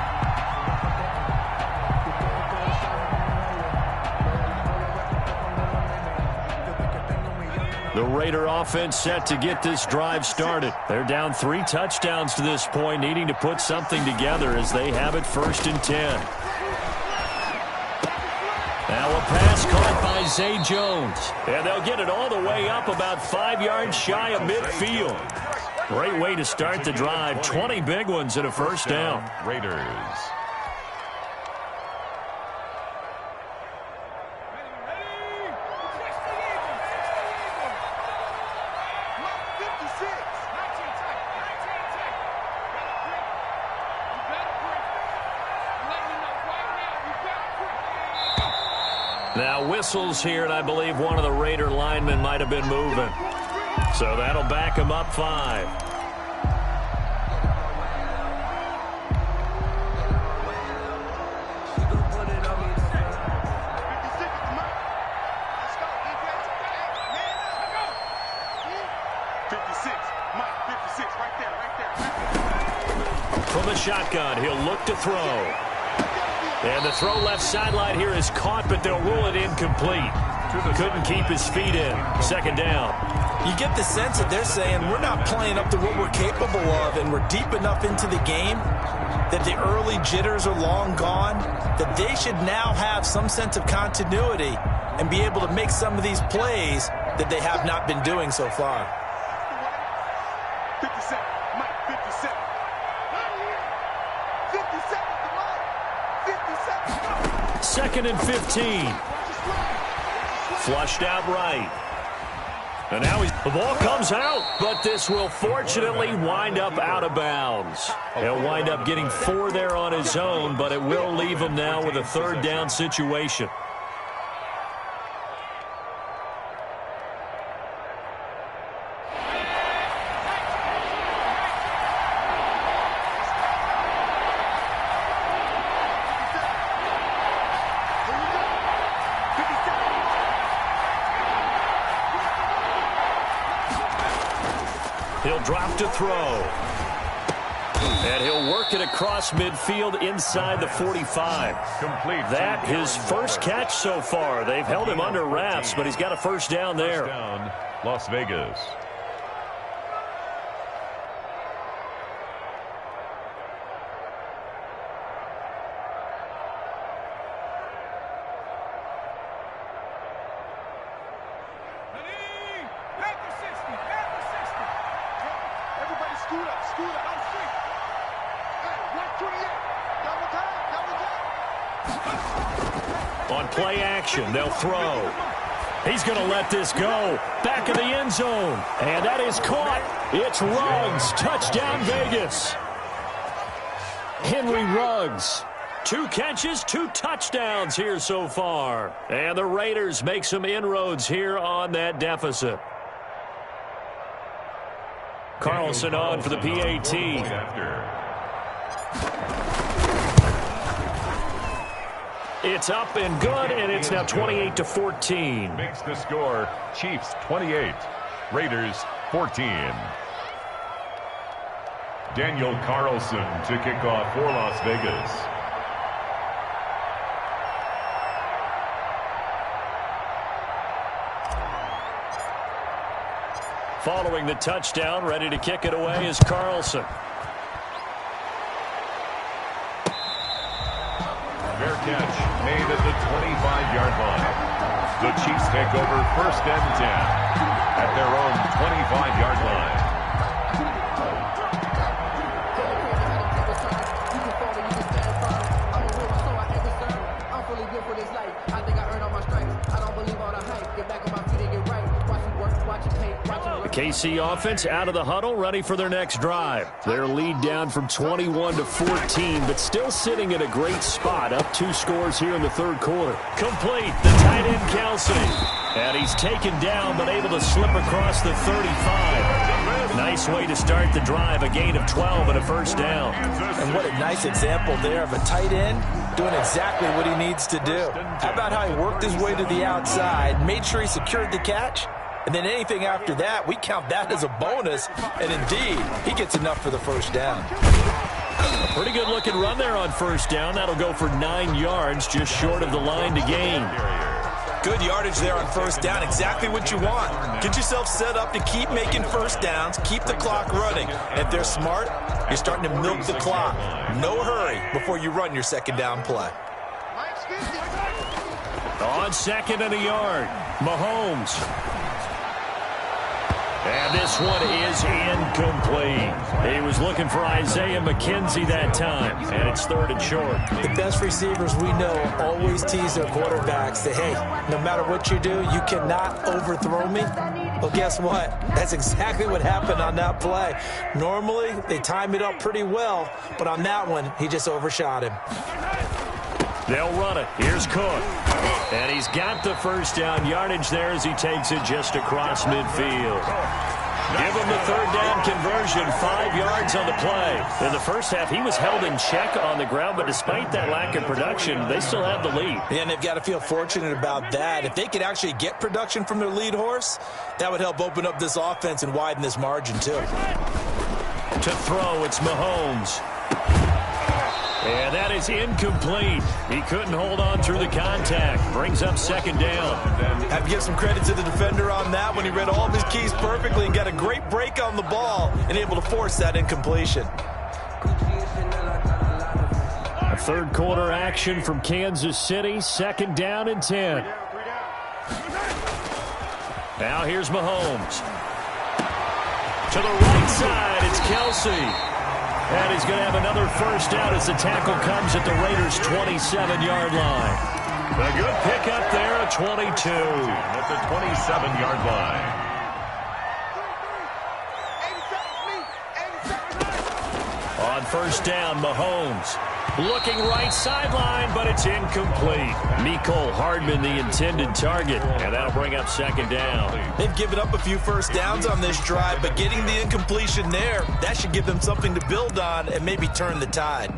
The Raider offense set to get this drive started. They're down 3 touchdowns to this point, needing to put something together as they have it 1st and 10. Now a pass caught by Zay Jones. And they'll get it all the way up about 5 yards shy of midfield. Great way to start the drive. 20 big ones and a first down. Raiders. Now whistles here, and I believe one of the Raider linemen might have been moving. So that'll back him up 5. From the shotgun, he'll look to throw. And the throw left sideline here is caught, but they'll rule it incomplete. Couldn't keep his feet in. 2nd down. You get the sense that they're saying we're not playing up to what we're capable of, and we're deep enough into the game that the early jitters are long gone, that they should now have some sense of continuity and be able to make some of these plays that they have not been doing so far. 57, Mike, 57. 2nd and 15. Flushed out right. And now the ball comes out, but this will fortunately wind up out of bounds. He'll wind up getting 4 there on his own, but it will leave him now with a 3rd down situation. He'll drop to throw. And he'll work it across midfield inside the 45. Complete. That his first catch so far. They've held him under wraps, but he's got a first down there. First down, Las Vegas. On play action, they'll throw. He's going to let this go. Back of the end zone. And that is caught. It's Ruggs. Touchdown, Vegas. Henry Ruggs. 2 catches, 2 touchdowns here so far. And the Raiders make some inroads here on that deficit. Carlson on for the PAT. It's up and good, and it's now 28-14. Makes the score, Chiefs 28, Raiders 14. Daniel Carlson to kick off for Las Vegas. Following the touchdown, ready to kick it away is Carlson. Fair catch made at the 25-yard line. The Chiefs take over 1st and 10 at their own 25-yard line. The KC offense out of the huddle, ready for their next drive. Their lead down from 21 to 14, but still sitting in a great spot, up 2 scores here in the 3rd quarter. Complete, the tight end Kelsey. And he's taken down, but able to slip across the 35. Nice way to start the drive, a gain of 12 and a 1st down. And what a nice example there of a tight end doing exactly what he needs to do. How about how he worked his way to the outside, made sure he secured the catch, and then anything after that, we count that as a bonus. And indeed, he gets enough for the 1st down. A pretty good looking run there on 1st down. That'll go for 9 yards, just short of the line to gain. Good yardage there on 1st down. Exactly what you want. Get yourself set up to keep making 1st downs, keep the clock running. And if they're smart, you're starting to milk the clock. No hurry before you run your 2nd down play. On 2nd and a yard, Mahomes. And this one is incomplete. He was looking for Isaiah McKenzie that time, and it's 3rd and short. The best receivers we know always tease their quarterbacks that, hey, no matter what you do, you cannot overthrow me. Well, guess what? That's exactly what happened on that play. Normally, they time it up pretty well, but on that one, he just overshot him. They'll run it. Here's Cook. And he's got the 1st down yardage there as he takes it just across midfield. Give him the 3rd down conversion, 5 yards on the play. In the 1st half, he was held in check on the ground, but despite that lack of production, they still have the lead. And they've got to feel fortunate about that. If they could actually get production from their lead horse, that would help open up this offense and widen this margin too. To throw, it's Mahomes. And that is incomplete. He couldn't hold on through the contact. Brings up 2nd down. I have to give some credit to the defender on that when he read all of his keys perfectly and got a great break on the ball and able to force that incompletion. A 3rd quarter action from Kansas City. 2nd down and 10. Now here's Mahomes. To the right side, it's Kelsey. And he's going to have another 1st down as the tackle comes at the Raiders' 27-yard line. A good pickup there at 22. At the 27-yard line. On 1st down, Mahomes. Looking right sideline, but it's incomplete. Mecole Hardman, the intended target, and that'll bring up 2nd down. They've given up a few 1st downs on this drive, but getting the incompletion there, that should give them something to build on and maybe turn the tide.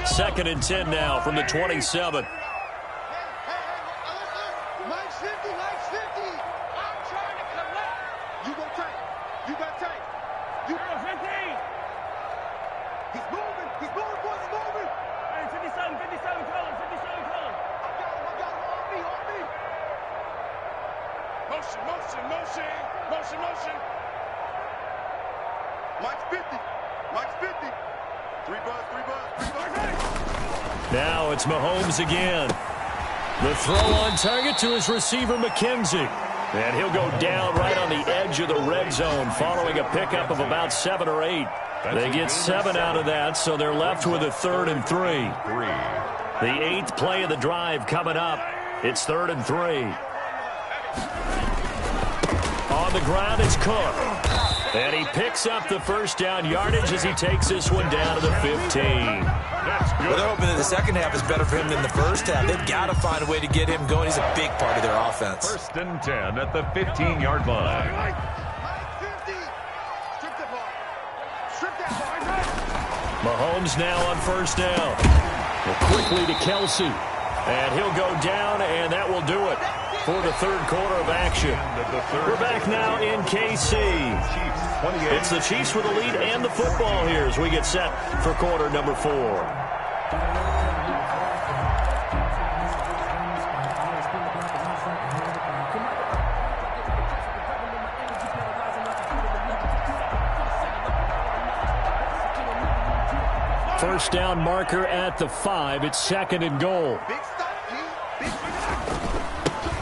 Second and 10 now from the 27. Motion. Mike's 50. 3 buzz. Now it's Mahomes again. The throw on target to his receiver, McKenzie. And he'll go down right on the edge of the red zone following a pickup of about 7 or 8. They get 7 out of that, so they're left with a 3rd and 3. The 8th play of the drive coming up. It's 3rd and 3. On the ground, it's Cook. And he picks up the 1st down yardage as he takes this one down to the 15. Well, they're hoping that the 2nd half is better for him than the 1st half. They've got to find a way to get him going. He's a big part of their offense. 1st and 10 at the 15-yard line. Mahomes now on 1st down. Well, quickly to Kelsey. And he'll go down, and that will do it for the third quarter of action. We're back now in KC. It's the Chiefs with the lead and the football here as we get set for quarter number 4. First down marker at the 5. It's 2nd and goal.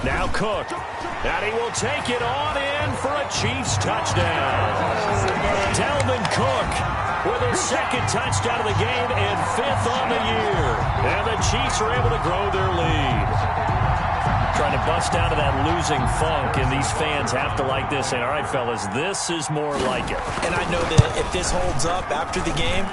Now Cook. And he will take it on in for a Chiefs touchdown. Dalvin Cook with his 2nd touchdown of the game and 5th on the year. And the Chiefs are able to grow their lead. Trying to bust out of that losing funk, and these fans have to like this. And all right, fellas, this is more like it. And I know that if this holds up after the game,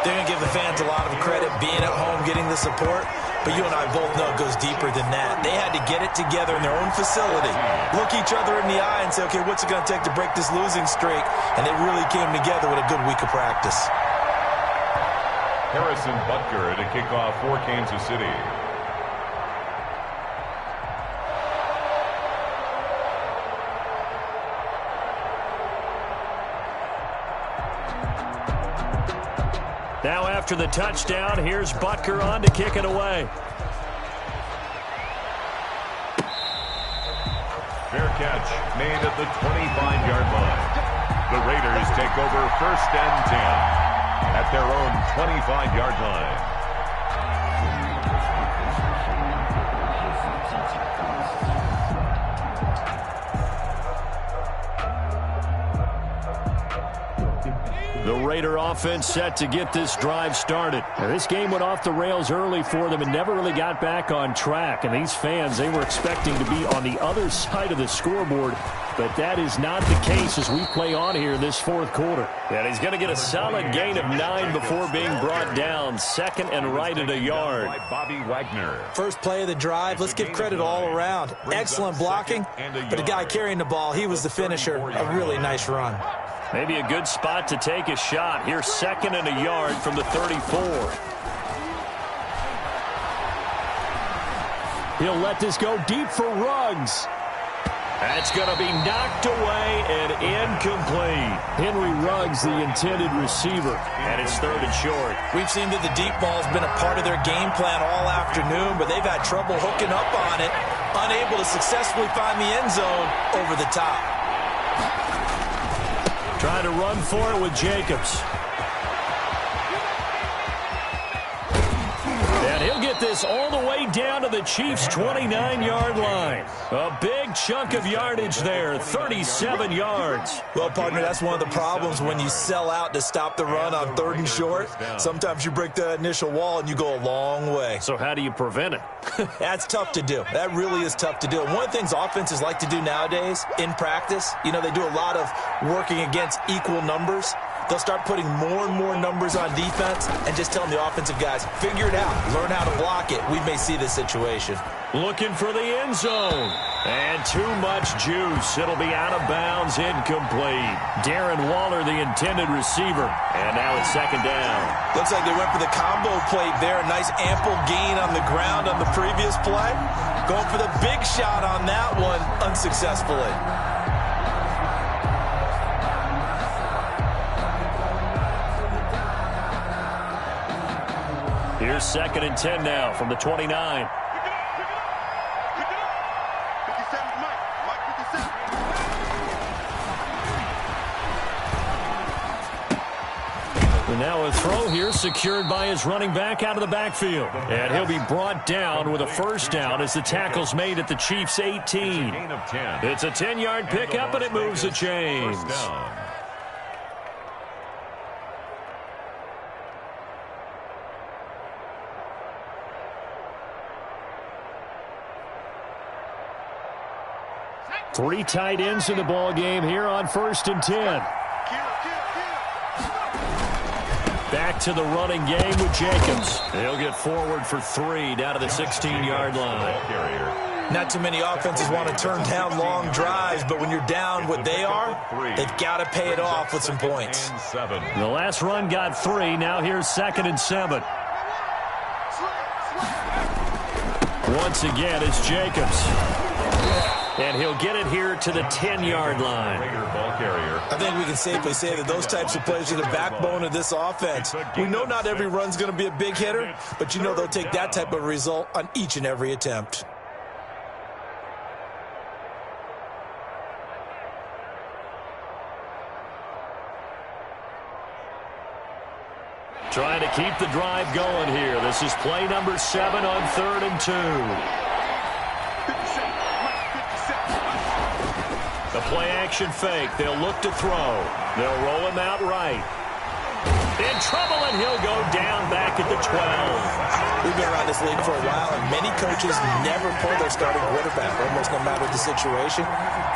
they're going to give the fans a lot of credit being at home, getting the support. But you and I both know it goes deeper than that. They had to get it together in their own facility, look each other in the eye and say, okay, what's it going to take to break this losing streak? And they really came together with a good week of practice. Harrison Butker to kick off for Kansas City. Now after the touchdown, here's Butker on to kick it away. Fair catch made at the 25-yard line. The Raiders take over 1st and 10 at their own 25-yard line. The Raider offense set to get this drive started. Now, this game went off the rails early for them and never really got back on track. And these fans, they were expecting to be on the other side of the scoreboard. But that is not the case as we play on here in this 4th quarter. And he's going to get a solid gain of 9 before being brought down. 2nd and right at a yard. Bobby Wagner. First play of the drive, let's give credit all around. Excellent blocking, but the guy carrying the ball, he was the finisher. A really nice run. Maybe a good spot to take a shot. Here's 2nd and a yard from the 34. He'll let this go deep for Ruggs. That's going to be knocked away and incomplete. Henry Ruggs, the intended receiver, and it's 3rd and short. We've seen that the deep ball's been a part of their game plan all afternoon, but they've had trouble hooking up on it, unable to successfully find the end zone over the top. Trying to run for it with Jacobs. And he'll get this all the way down to the Chiefs' 29-yard line. A big chunk of yardage there, 37 yards. Well, partner, that's one of the problems when you sell out to stop the run on 3rd and short. Sometimes you break that initial wall and you go a long way. So how do you prevent it? That's tough to do. That really is tough to do. One of the things offenses like to do nowadays in practice, you know, they do a lot of working against equal numbers. They'll start putting more and more numbers on defense and just telling the offensive guys, figure it out, learn how to block it. We may see this situation. Looking for the end zone. And too much juice. It'll be out of bounds, incomplete. Darren Waller, the intended receiver. And now it's 2nd down. Looks like they went for the combo plate there. A nice ample gain on the ground on the previous play. Going for the big shot on that one unsuccessfully. Here's 2nd and 10 now from the 29. And now a throw here secured by his running back out of the backfield. And he'll be brought down with a 1st down as the tackle's made at the Chiefs' 18. It's a 10-yard pickup, and it moves the chains. Three tight ends in the ball game here on 1st and 10. Back to the running game with Jacobs. He'll get forward for 3 down to the 16-yard line. Not too many offenses want to turn down long drives, but when you're down what they are, they've got to pay it off with some points. The last run got 3. Now here's 2nd and 7. Once again, it's Jacobs. And he'll get it here to the 10-yard line. I think we can safely say that those types of plays are the backbone of this offense. We know not every run's going to be a big hitter, but you know they'll take that type of result on each and every attempt. Trying to keep the drive going here. This is play number 7 on 3rd and 2. The play-action fake. They'll look to throw. They'll roll him out right. In trouble, and he'll go down back at the 12. We've been around this league for a while, and many coaches never pull their starting quarterback, almost no matter the situation.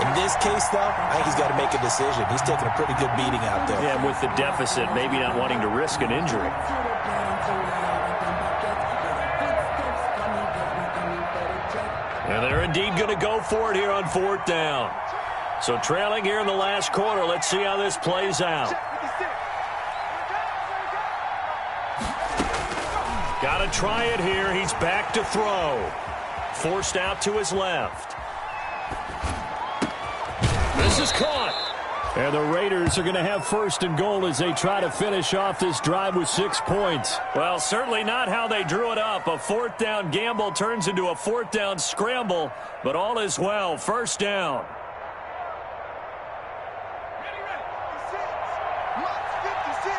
In this case, though, I think he's got to make a decision. He's taking a pretty good beating out there. Yeah, with the deficit, maybe not wanting to risk an injury. And they're indeed going to go for it here on 4th down. So trailing here in the last quarter. Let's see how this plays out. Got to try it here. He's back to throw. Forced out to his left. This is caught. And the Raiders are going to have 1st and goal as they try to finish off this drive with 6 points. Well, certainly not how they drew it up. A 4th down gamble turns into a 4th down scramble, but all is well. 1st down.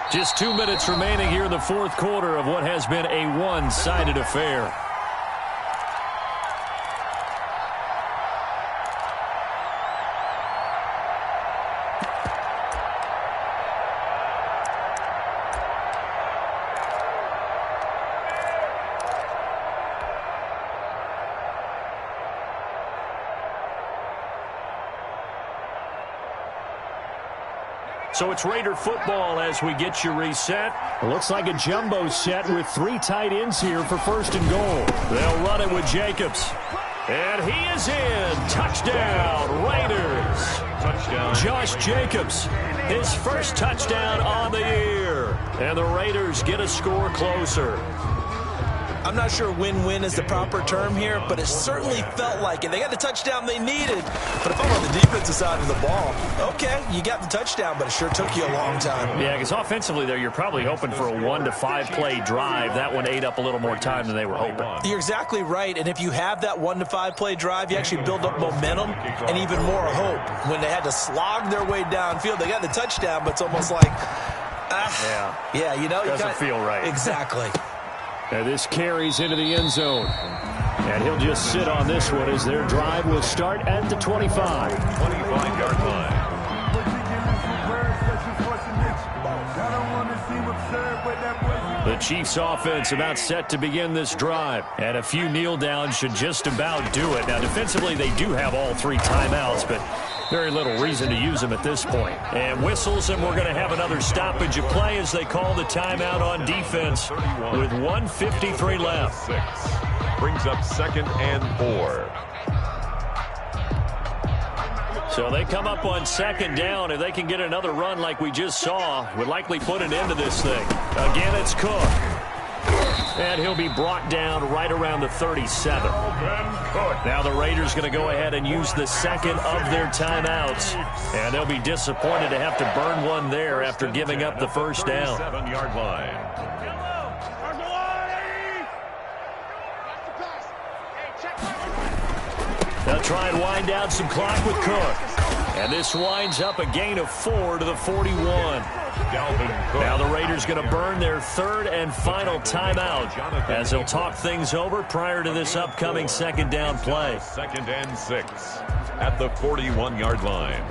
Just 2 minutes remaining here in the 4th quarter of what has been a one-sided affair. So it's Raider football as we get you reset. It looks like a jumbo set with 3 tight ends here for 1st and goal. They'll run it with Jacobs. And he is in. Touchdown, Raiders. Touchdown. Josh Jacobs, his first touchdown on the year. And the Raiders get a score closer. I'm not sure win-win is the proper term here, but it certainly felt like it. They got the touchdown they needed. But if I'm on the defensive side of the ball, okay, you got the touchdown, but it sure took you a long time. Yeah, because offensively there, you're probably hoping for a 1 to 5 play drive. That one ate up a little more time than they were hoping. You're exactly right, and if you have that 1 to 5 play drive, you actually build up momentum and even more hope. When they had to slog their way downfield, they got the touchdown, but it's almost like, yeah, you know. Doesn't feel right. Exactly. And this carries into the end zone. And he'll just sit on this one as their drive will start at the 25. 25-yard line. The Chiefs offense about set to begin this drive. And a few kneel downs should just about do it. Now defensively they do have all 3 timeouts, but very little reason to use them at this point. And whistles, and we're going to have another stoppage of play as they call the timeout on defense with 1:53 left. 6 brings up 2nd and 4. So they come up on 2nd down. If they can get another run like we just saw, would likely put an end to this thing. Again, it's Cook. And he'll be brought down right around the 37. Now the Raiders going to go ahead and use the 2nd of their timeouts. And they'll be disappointed to have to burn one there after giving up the 1st down. 7-yard line. They'll try and wind down some clock with Cook. And this winds up a gain of 4 to the 41. Now the Raiders going to burn their 3rd and final timeout as they'll talk things over prior to this upcoming 2nd down play. 2nd and 6 at the 41-yard line.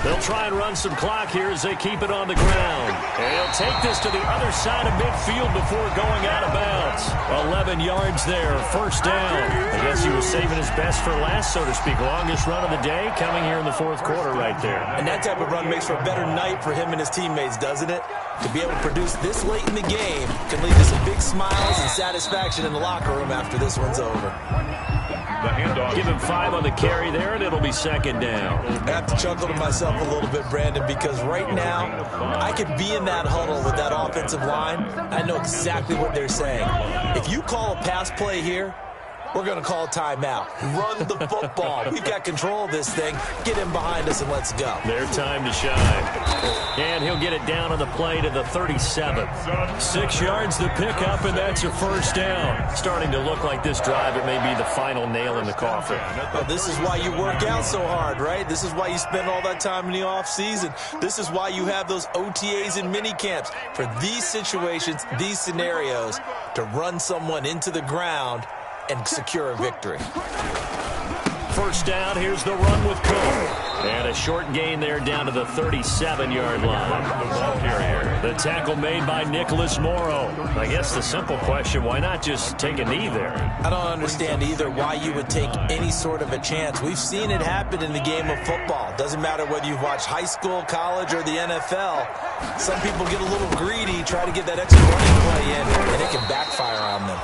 They'll try and run some clock here as they keep it on the ground. And he'll take this to the other side of midfield before going out of bounds. 11 yards there, first down. I guess he was saving his best for last, so to speak. Longest run of the day coming here in the fourth quarter right there. And that type of run makes for a better night for him and his teammates, doesn't it? To be able to produce this late in the game can lead to some big smiles and satisfaction in the locker room after this one's over. Give him 5 on the carry there, and it'll be second down. I have to chuckle to myself a little bit, Brandon, because right now I could be in that huddle with that offensive line. I know exactly what they're saying. If you call a pass play here, we're going to call timeout. Run the football. We've got control of this thing. Get him behind us and let's go. Their time to shine. And he'll get it down on the play to the 37. 6 yards to pick up, and that's a first down. Starting to look like this drive, it may be the final nail in the coffin. Well, this is why you work out so hard, right? This is why you spend all that time in the offseason. This is why you have those OTAs and mini camps. For these situations, these scenarios, to run someone into the ground and secure a victory. First down, here's the run with Cook. And a short gain there down to the 37-yard line. The tackle made by Nicholas Morrow. I guess the simple question, why not just take a knee there? I don't understand either why you would take any sort of a chance. We've seen it happen in the game of football. Doesn't matter whether you've watched high school, college, or the NFL. Some people get a little greedy, try to get that extra running play in, and it can backfire on them.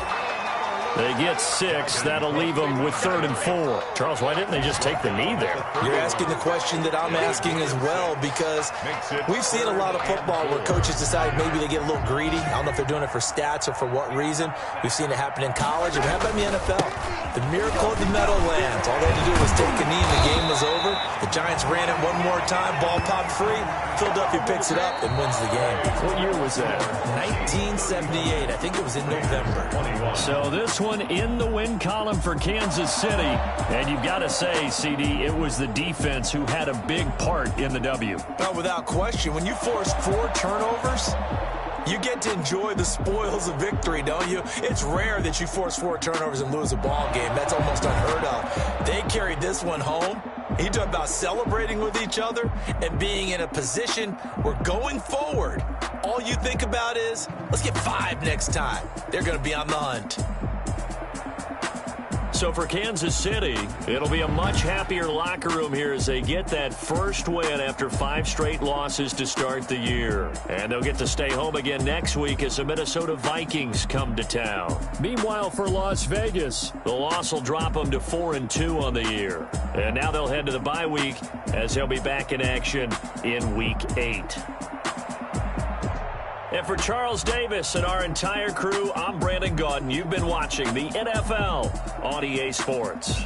They get 6. That'll leave them with 3rd and 4. Charles, why didn't they just take the knee there? You're asking the question that I'm asking as well, because we've seen a lot of football where coaches decide maybe they get a little greedy. I don't know if they're doing it for stats or for what reason. We've seen it happen in college. And how about in the NFL? The miracle of the Meadowlands. All they had to do was take a knee and the game was over. The Giants ran it one more time. Ball popped free. Philadelphia picks it up and wins the game. What year was that? 1978. I think it was in November. So this one in the win column for Kansas City. And you've got to say, CD, it was the defense who had a big part in the W. Oh, without question. When you force 4 turnovers, you get to enjoy the spoils of victory, don't you? It's rare that you force 4 turnovers and lose a ball game. That's almost unheard of. They carried this one home. He talked about celebrating with each other and being in a position where going forward, all you think about is, let's get 5 next time. They're going to be on the hunt. So for Kansas City, it'll be a much happier locker room here as they get that first win after 5 straight losses to start the year. And they'll get to stay home again next week as the Minnesota Vikings come to town. Meanwhile, for Las Vegas, the loss will drop them to 4-2 on the year. And now they'll head to the bye week as they'll be back in action in Week 8. And for Charles Davis and our entire crew, I'm Brandon Gaudin. You've been watching the NFL on EA Sports.